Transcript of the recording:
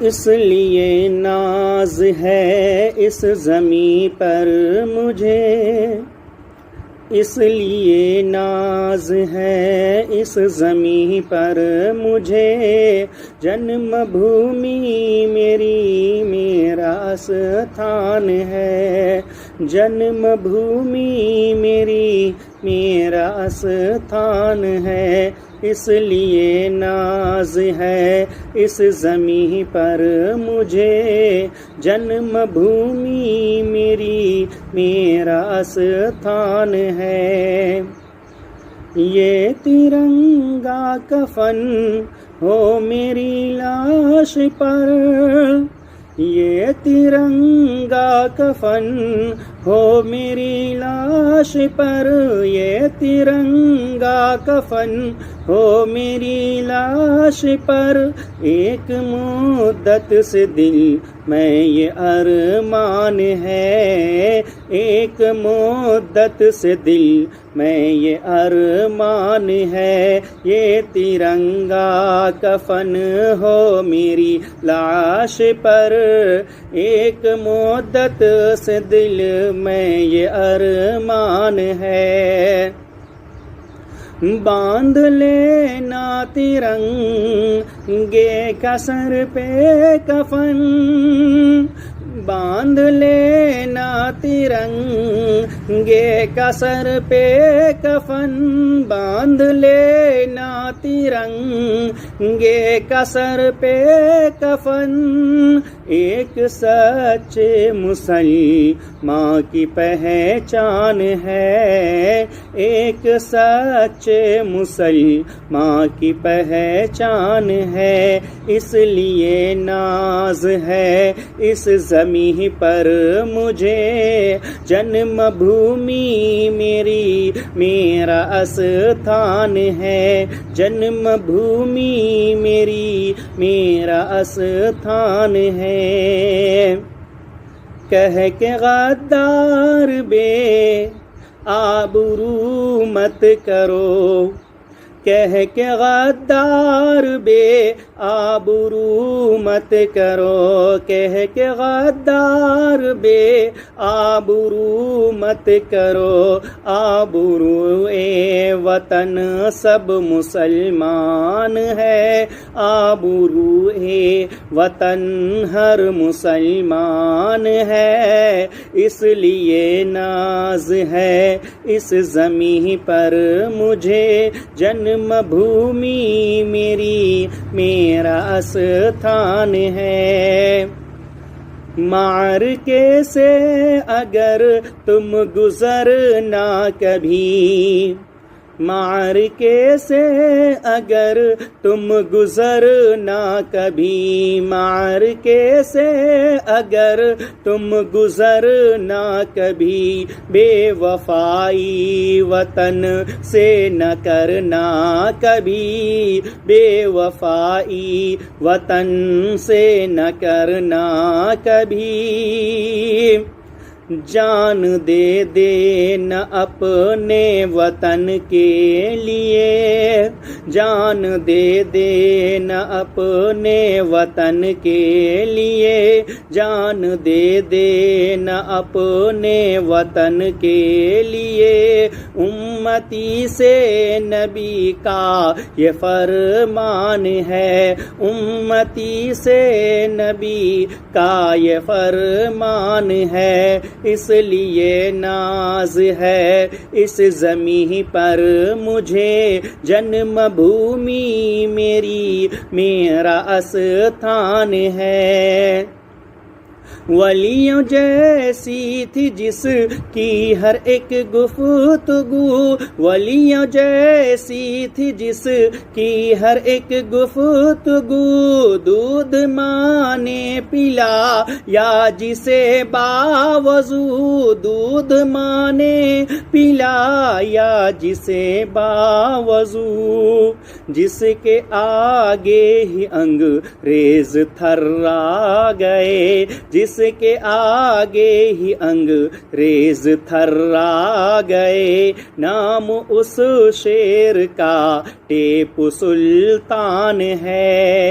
اس لیے ناز ہے اس زمیں پر مجھے، اس لیے ناز ہے اس زمیں پر مجھے، جنم بھومی میری میرا استھان ہے، جنم بھومی میری میرا استھان ہے، اس لیے ناز ہے اس زمیں پر مجھے، جنم بھومی میری میرا استھان ہے۔ یہ ترنگا کفن ہو میری لاش پر، یہ ترنگا کفن ہو میری لاش پر، یہ ترنگا کفن ہو میری لاش پر، ایک مدت سے دل میں یہ ارمان ہے، ایک مدت سے دل میں یہ ارمان ہے، یہ ترنگا کفن ہو میری لاش پر، ایک مدت سے دل میں یہ ارمان ہے۔ باندھ لینا ترنگے کا سر پہ کفن، باندھ لینا ترنگے کا سر پہ کفن، باندھ لینا ترنگے کا سر پہ کفن، ایک سچے مسلمان کی پہچان ہے، ایک سچے مسلمان کی پہچان ہے، اس لیے ناز ہے اس زمیں پر مجھے، جنم بھومی میری میرا استھان ہے، جنم بھومی میری میرا استھان ہے۔ کہہ کے غدار بے آبرو مت کرو، کہہ کے غدار بے آبرو مت کرو، کہہ کے غدار بے آبرو مت کرو، آبرو اے وطن سب مسلمان ہے، آبرو اے وطن ہر مسلمان ہے، اس لیے ناز ہے اس زمیں پر مجھے، جنم بھومی میری میرا استھان ہے۔ معرکے سے اگر تم گزرنا کبھی، معرکے سے اگر تم گزرنا کبھی، معرکے سے اگر تم گزرنا کبھی، بے وفائی وطن سے نہ کرنا کبھی، بے وفائی وطن سے نہ کرنا کبھی، جان دے دینا اپنے وطن کے لیے، جان دے دینا اپنے وطن کے لیے، جان دے دینا اپنے وطن کے لیے، امتی سے نبی کا یہ فرمان ہے، امتی سے نبی کا یہ فرمان ہے، اس لیے ناز ہے اس زمیں پر مجھے، جنم بھومی میری میرا استھان ہے۔ ولیوں جیسی تھی جس کی ہر ایک گفتگو، ولیوں جیسی تھی جس کی ہر ایک گفتگو، دودھ ماں نے پلا یا جسے باوضو، دودھ ماں نے پلا یا جسے باوضو، جس کے آگے ہی انگریز تھرا گئے، جس کے آگے ہی انگریز تھرا گئے، نام اس شیر کا ٹیپو سلطان ہے۔